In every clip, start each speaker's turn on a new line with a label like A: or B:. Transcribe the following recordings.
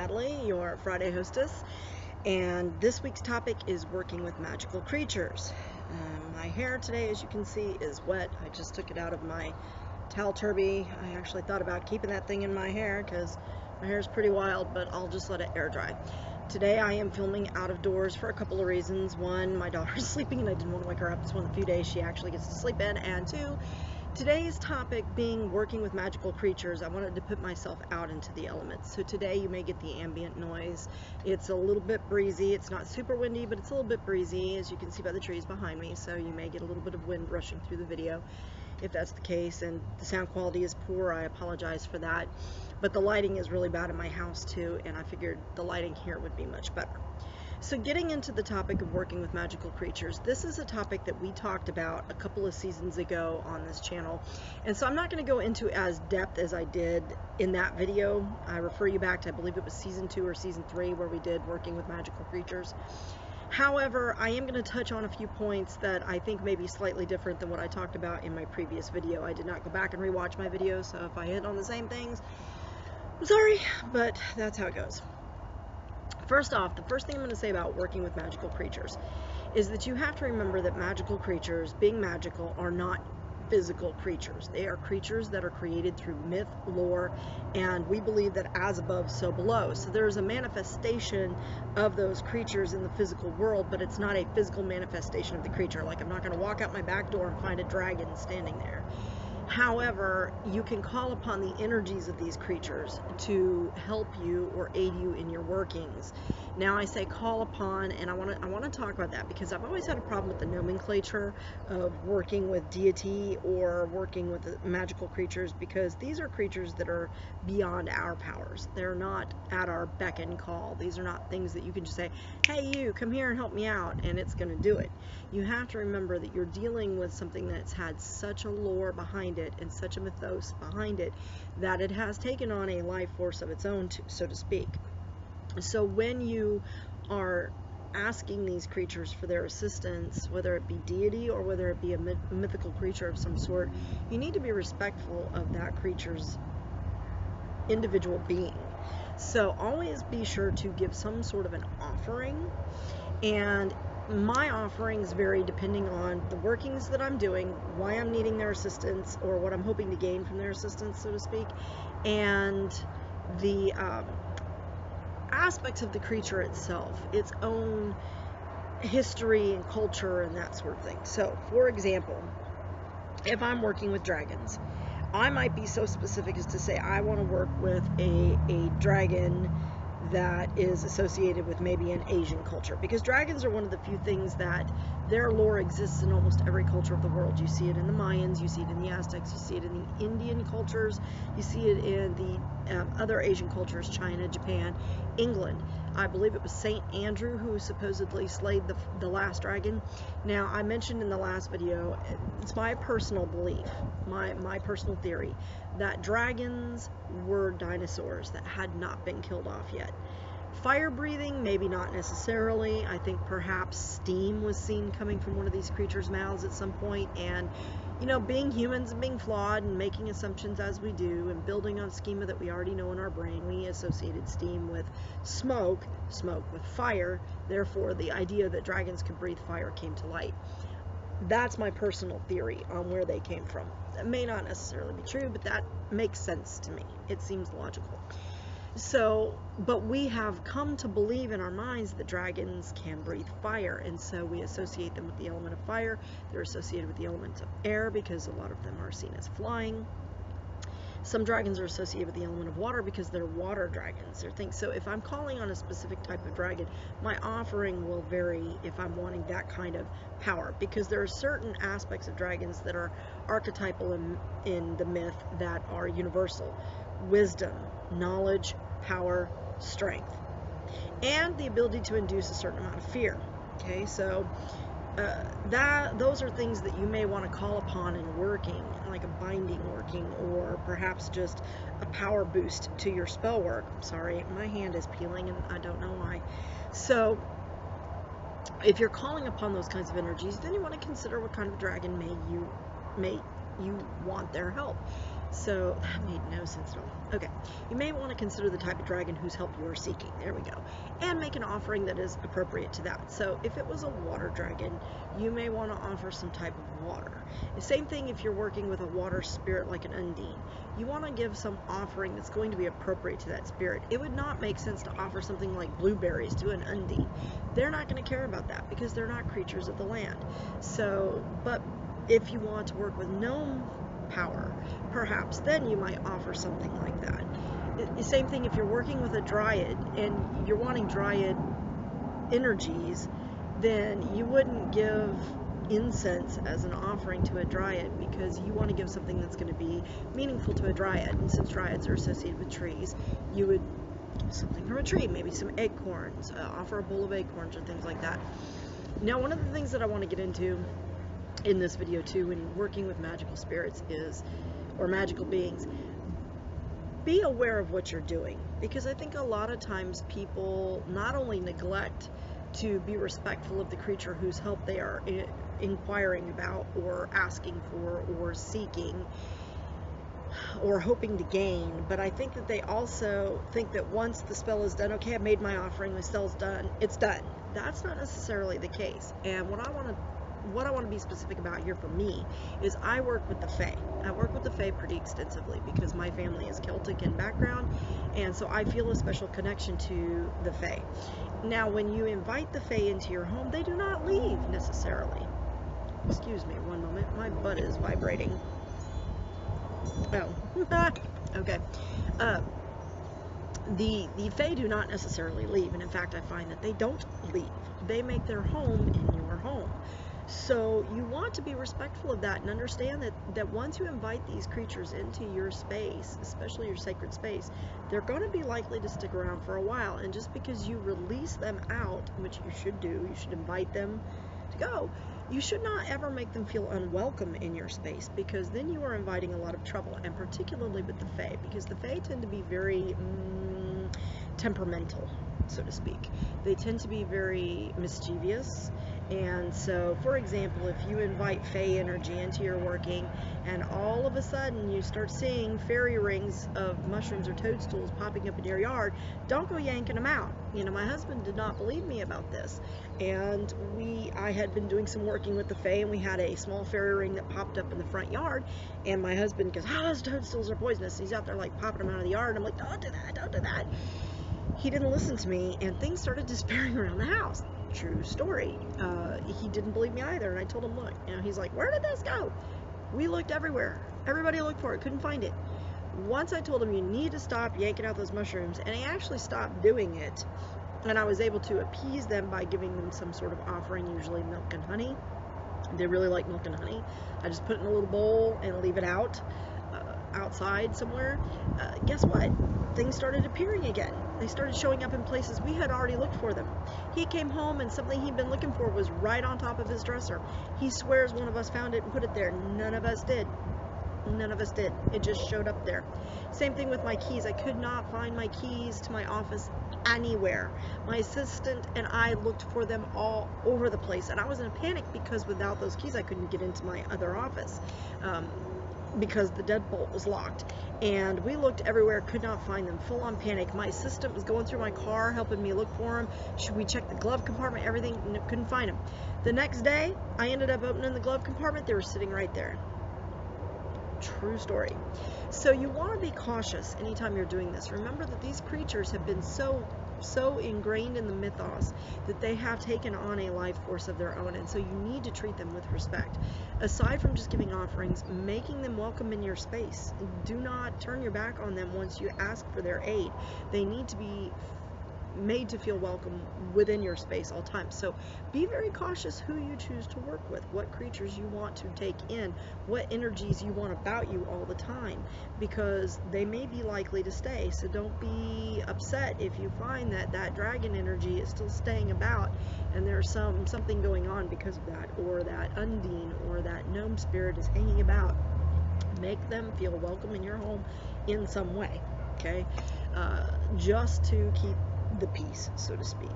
A: Natalie, your Friday hostess, and this week's topic is working with magical creatures. My hair today, as you can see, is wet. I just took it out of my towel turby. I actually thought about keeping that thing in my hair because my hair is pretty wild, but I'll just let it air dry. Today I am filming out of doors for a couple of reasons. One, my daughter's sleeping and I didn't want to wake her up. It's one of the few days she actually gets to sleep in. And two, today's topic being working with magical creatures, I wanted to put myself out into the elements. So today you may get the ambient noise. It's a little bit breezy. It's not super windy, but it's a little bit breezy, as you can see by the trees behind me. So you may get a little bit of wind rushing through the video. If that's the case, and the sound quality is poor, I apologize for that. But the lighting is really bad in my house too, and I figured the lighting here would be much better. So getting into the topic of working with magical creatures, this is a topic that we talked about a couple of seasons ago on this channel. And so I'm not going to go into as depth as I did in that video. I refer you back to, I believe it was season 2 or season 3, where we did working with magical creatures. However, I am going to touch on a few points that I think may be slightly different than what I talked about in my previous video. I did not go back and rewatch my video, so if I hit on the same things, I'm sorry, but that's how it goes. First off, the first thing I'm going to say about working with magical creatures is that you have to remember that magical creatures, being magical, are not physical creatures. They are creatures that are created through myth, lore, and we believe that as above, so below. So there's a manifestation of those creatures in the physical world, but it's not a physical manifestation of the creature. Like, I'm not going to walk out my back door and find a dragon standing there. However, you can call upon the energies of these creatures to help you or aid you in your workings. Now, I say call upon, and I want to talk about that because I've always had a problem with the nomenclature of working with deity or working with magical creatures, because these are creatures that are beyond our powers. They're not at our beck and call. These are not things that you can just say, hey, you, come here and help me out, and it's going to do it. You have to remember that you're dealing with something that's had such a lore behind it and such a mythos behind it that it has taken on a life force of its own, so to speak. So when you are asking these creatures for their assistance, whether it be deity or whether it be a mythical creature of some sort, you need to be respectful of that creature's individual being. So always be sure to give some sort of an offering, and my offerings vary depending on the workings that I'm doing, why I'm needing their assistance, or what I'm hoping to gain from their assistance, so to speak, and the aspects of the creature itself, its own history and culture and that sort of thing. So, for example, if I'm working with dragons, I might be so specific as to say I want to work with a dragon that is associated with maybe an Asian culture, because dragons are one of the few things that their lore exists in almost every culture of the world. You see it in the Mayans, you see it in the Aztecs, you see it in the Indian cultures, you see it in the other Asian cultures, China, Japan, England. I believe it was Saint Andrew who supposedly slayed the last dragon. Now, I mentioned in the last video, it's my personal belief, my personal theory, that dragons were dinosaurs that had not been killed off yet. Fire breathing, maybe not necessarily. I think perhaps steam was seen coming from one of these creatures' mouths at some point, and you know, being humans and being flawed and making assumptions as we do and building on schema that we already know in our brain, we associated steam with smoke, smoke with fire. Therefore, the idea that dragons could breathe fire came to light. That's my personal theory on where they came from. That may not necessarily be true, but that makes sense to me. It seems logical. So, but we have come to believe in our minds that dragons can breathe fire, and so we associate them with the element of fire. They're associated with the element of air because a lot of them are seen as flying. Some dragons are associated with the element of water because they're water dragons. They're things. So if I'm calling on a specific type of dragon, my offering will vary if I'm wanting that kind of power, because there are certain aspects of dragons that are archetypal in the myth that are universal. Wisdom, knowledge, power, strength, and the ability to induce a certain amount of fear. Okay, so those are things that you may want to call upon in working, like a binding working, or perhaps just a power boost to your spell work. I'm sorry, my hand is peeling and I don't know why. So if you're calling upon those kinds of energies, then you want to consider what kind of dragon may you want their help. So that made no sense at all. Okay, you may want to consider the type of dragon whose help you are seeking. There we go. And make an offering that is appropriate to that. So if it was a water dragon, you may want to offer some type of water. The same thing if you're working with a water spirit like an undine. You want to give some offering that's going to be appropriate to that spirit. It would not make sense to offer something like blueberries to an undine. They're not going to care about that because they're not creatures of the land. So, but if you want to work with gnome power, perhaps then you might offer something like that. The same thing if you're working with a dryad and you're wanting dryad energies, then you wouldn't give incense as an offering to a dryad because you want to give something that's going to be meaningful to a dryad. And since dryads are associated with trees, you would give something from a tree, maybe some acorns, offer a bowl of acorns or things like that. Now, one of the things that I want to get into in this video too when working with magical spirits is, or magical beings, be aware of what you're doing, because I think a lot of times people not only neglect to be respectful of the creature whose help they are inquiring about or asking for or seeking or hoping to gain, but I think that they also think that once the spell is done, okay, I made my offering, the spell's done, it's done. That's not necessarily the case. And what I want to be specific about here for me is I work with the Fae. I work with the Fae pretty extensively because my family is Celtic in background, and so I feel a special connection to the Fae. Now, when you invite the Fae into your home, they do not leave necessarily. Excuse me, one moment. My butt is vibrating. Oh, okay. The Fae do not necessarily leave, and in fact, I find that they don't leave. They make their home in your home. So you want to be respectful of that and understand that once you invite these creatures into your space, especially your sacred space, they're going to be likely to stick around for a while. And just because you release them out, which you should do, you should invite them to go, you should not ever make them feel unwelcome in your space, because then you are inviting a lot of trouble, and particularly with the Fae, because the Fae tend to be very temperamental, so to speak. They tend to be very mischievous. And so, for example, if you invite Fae energy into your working and all of a sudden you start seeing fairy rings of mushrooms or toadstools popping up in your yard, don't go yanking them out. You know, my husband did not believe me about this, and I had been doing some working with the Fae, and we had a small fairy ring that popped up in the front yard, and my husband goes, "Oh, those toadstools are poisonous." He's out there like popping them out of the yard, and I'm like, "Don't do that, don't do that." He didn't listen to me, and things started disappearing around the house. True story. He didn't believe me either, and I told him, look, you know, he's like, "Where did this go?" We looked everywhere. Everybody looked for it, couldn't find it. Once I told him, you need to stop yanking out those mushrooms, and he actually stopped doing it, and I was able to appease them by giving them some sort of offering, usually milk and honey. They really like milk and honey. I just put it in a little bowl and leave it out outside somewhere. Guess what? Things started appearing again. They started showing up in places we had already looked for them. He came home and something he'd been looking for was right on top of his dresser. He swears one of us found it and put it there. None of us did. None of us did. It just showed up there. Same thing with my keys. I could not find my keys to my office anywhere. My assistant and I looked for them all over the place, and I was in a panic because without those keys I couldn't get into my other office. Because the deadbolt was locked, and we looked everywhere, could not find them. Full on panic. My assistant was going through my car helping me look for them. Should we check the glove compartment? Everything. No, couldn't find them. The next day I ended up opening the glove compartment. They were sitting right there. True story. So you want to be cautious anytime you're doing this. Remember that these creatures have been so ingrained in the mythos that they have taken on a life force of their own, and so you need to treat them with respect. Aside from just giving offerings, making them welcome in your space. Do not turn your back on them once you ask for their aid. They need to be made to feel welcome within your space all times. So be very cautious who you choose to work with, what creatures you want to take in, what energies you want about you all the time, because they may be likely to stay. So don't be upset if you find that that dragon energy is still staying about and there's something going on because of that, or that undine or that gnome spirit is hanging about. Make them feel welcome in your home in some way, okay? Just to keep the peace, so to speak.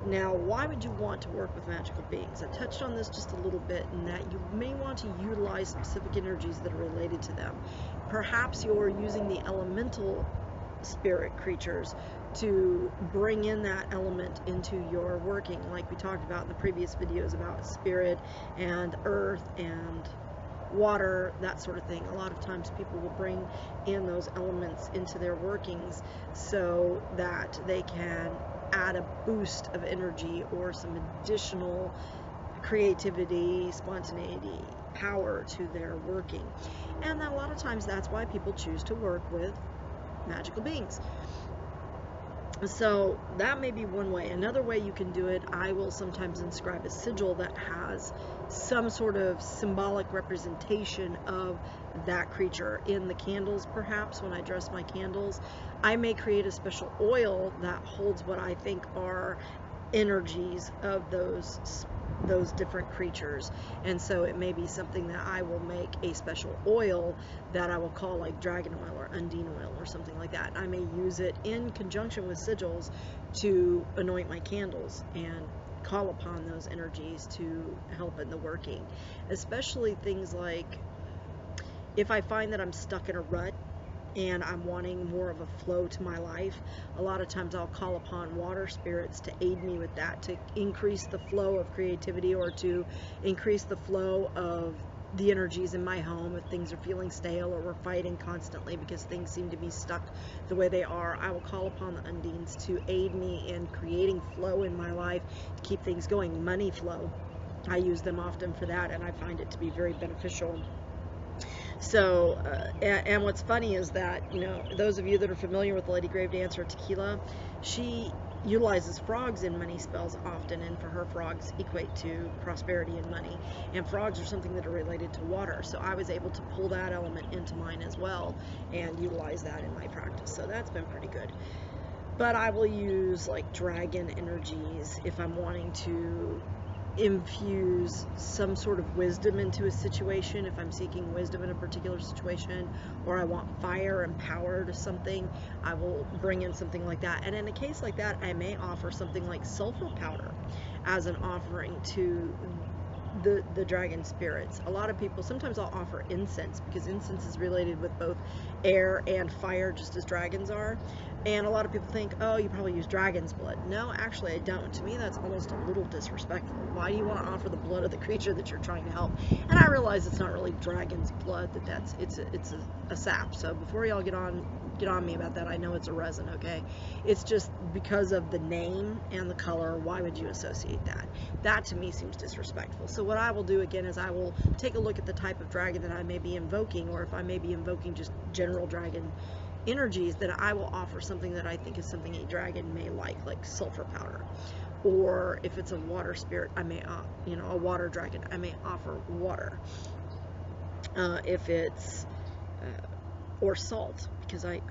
A: Now, why would you want to work with magical beings? I touched on this just a little bit, in that you may want to utilize specific energies that are related to them. perhaps you're using the elemental spirit creatures to bring in that element into your working, like we talked about in the previous videos about spirit and earth and water, that sort of thing. A lot of times people will bring in those elements into their workings so that they can add a boost of energy or some additional creativity, spontaneity, power to their working. And a lot of times that's why people choose to work with magical beings. So that may be one way. Another way you can do it, I will sometimes inscribe a sigil that has some sort of symbolic representation of that creature in the candles. Perhaps when I dress my candles, I may create a special oil that holds what I think are energies of those different creatures. And so it may be something that I will make a special oil that I will call like dragon oil or undine oil or something like that. I may use it in conjunction with sigils to anoint my candles and call upon those energies to help in the working. Especially things like if I find that I'm stuck in a rut and I'm wanting more of a flow to my life, a lot of times I'll call upon water spirits to aid me with that, to increase the flow of creativity or to increase the flow of the energies in my home. If things are feeling stale or we're fighting constantly because things seem to be stuck the way they are, I will call upon the undines to aid me in creating flow in my life to keep things going. Money flow, I use them often for that, and I find it to be very beneficial. So, and what's funny is that, you know, those of you that are familiar with Lady Grave Dancer Tequila, she utilizes frogs in money spells often, and for her, frogs equate to prosperity and money, and frogs are something that are related to water. So I was able to pull that element into mine as well and utilize that in my practice. So that's been pretty good. But I will use like dragon energies if I'm wanting to infuse some sort of wisdom into a situation. If I'm seeking wisdom in a particular situation, or I want fire and power to something, I will bring in something like that. And in a case like that, I may offer something like sulfur powder as an offering to the dragon spirits. A lot of people, sometimes I'll offer incense, because incense is related with both air and fire, just as dragons are. And a lot of people think, oh, you probably use dragon's blood. No, actually I don't. To me, that's almost a little disrespectful. Why do you want to offer the blood of the creature that you're trying to help? And I realize it's not really dragon's blood, it's a sap. So before y'all get on me about that, I know it's a resin, okay? It's just because of the name and the color, why would you associate that? That to me seems disrespectful. So what I will do again is I will take a look at the type of dragon that I may be invoking, or if I may be invoking just general dragon energies, then I will offer something that I think is something a dragon may like sulfur powder. Or if it's a water spirit, I may, a water dragon, I may offer water. If it's, or salt, because I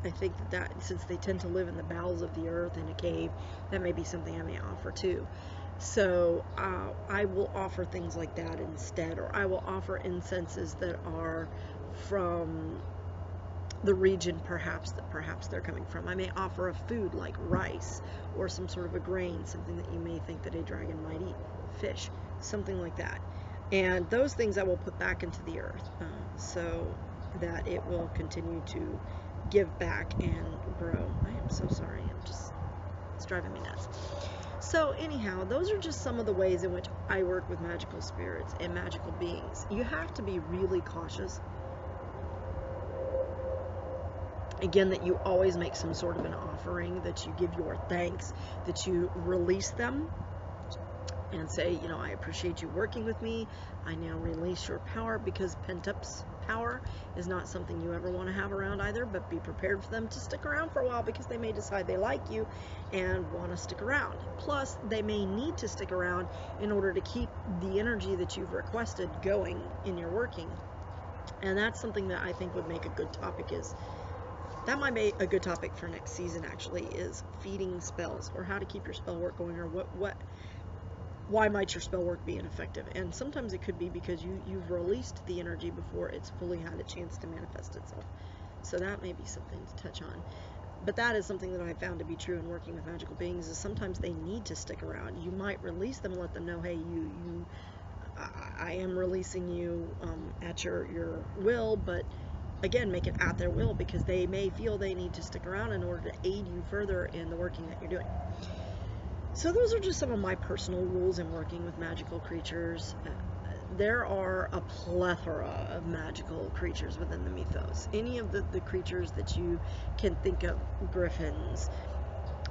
A: think that since they tend to live in the bowels of the earth in a cave, that may be something I may offer too. So I will offer things like that instead, or I will offer incenses that are from the region perhaps they're coming from. I may offer a food like rice or some sort of a grain, something that you may think that a dragon might eat, fish, something like that. And those things I will put back into the earth so that it will continue to give back and grow. I am so sorry, it's driving me nuts. So anyhow, those are just some of the ways in which I work with magical spirits and magical beings. You have to be really cautious, again, that you always make some sort of an offering, that you give your thanks, that you release them and say, I appreciate you working with me. I now release your power, because pent-up power is not something you ever want to have around either, but be prepared for them to stick around for a while, because they may decide they like you and want to stick around. Plus, they may need to stick around in order to keep the energy that you've requested going in your working. And that's something that I think would make a good topic that might be a good topic for next season, actually, is feeding spells, or how to keep your spell work going, or why might your spell work be ineffective. And sometimes it could be because you've released the energy before it's fully had a chance to manifest itself. So that may be something to touch on. But that is something that I found to be true in working with magical beings, is sometimes they need to stick around. You might release them and let them know, hey, I am releasing you at your will, but again, make it at their will, because they may feel they need to stick around in order to aid you further in the working that you're doing. So those are just some of my personal rules in working with magical creatures. There are a plethora of magical creatures within the mythos. Any of the creatures that you can think of: griffins,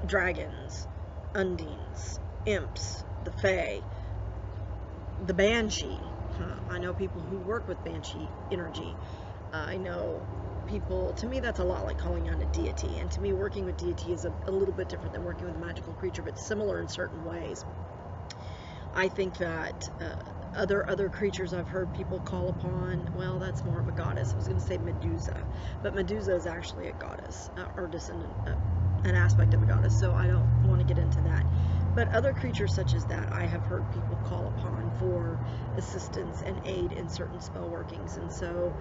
A: dragons, undines, imps, the fae, the banshee. I know people who work with banshee energy. I know people, to me that's a lot like calling on a deity, and to me working with deity is a little bit different than working with a magical creature, but similar in certain ways. I think that other creatures I've heard people call upon, well, that's more of a goddess. I was going to say Medusa, but Medusa is actually a goddess, or just an aspect of a goddess, so I don't want to get into that. But other creatures such as that, I have heard people call upon for assistance and aid in certain spell workings. And so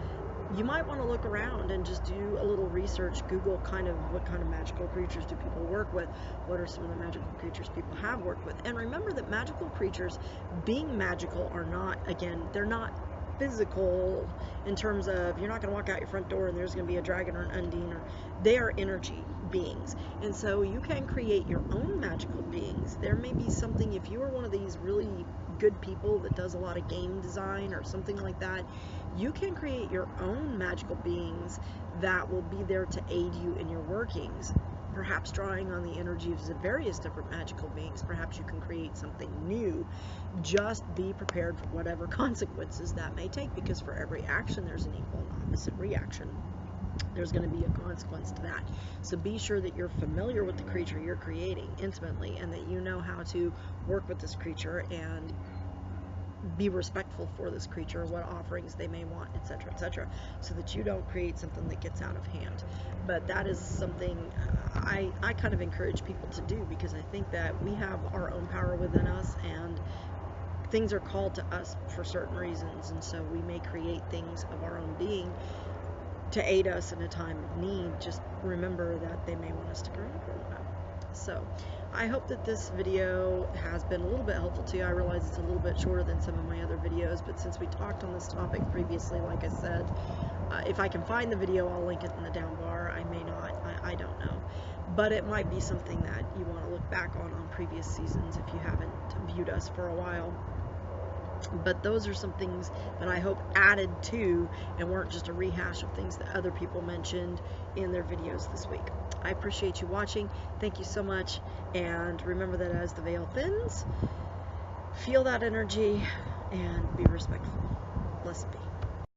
A: you might want to look around and just do a little research. Google kind of what kind of magical creatures do people work with, what are some of the magical creatures people have worked with. And remember that magical creatures, being magical, are not, again, they're not physical in terms of, you're not going to walk out your front door and there's going to be a dragon or an undine, or they are energy beings. And so you can create your own magical beings. There may be something, if you are one of these really good people that does a lot of game design or something like that, you can create your own magical beings that will be there to aid you in your workings, perhaps drawing on the energies of various different magical beings. Perhaps you can create something new. Just be prepared for whatever consequences that may take, because for every action there's an equal and opposite reaction. There's going to be a consequence to that. So be sure that you're familiar with the creature you're creating intimately, and that you know how to work with this creature and be respectful for this creature, what offerings they may want, etc., etc., so that you don't create something that gets out of hand. But that is something I kind of encourage people to do, because I think that we have our own power within us, and things are called to us for certain reasons, and so we may create things of our own being to aid us in a time of need. Just remember that they may want to stick around for a while. So I hope that this video has been a little bit helpful to you. I realize it's a little bit shorter than some of my other videos, but since we talked on this topic previously, like I said, if I can find the video, I'll link it in the down bar. I may not, I don't know. But it might be something that you want to look back on previous seasons if you haven't viewed us for a while. But those are some things that I hope added to and weren't just a rehash of things that other people mentioned in their videos this week. I appreciate you watching. Thank you so much. And remember that as the veil thins, feel that energy and be respectful. Blessed be.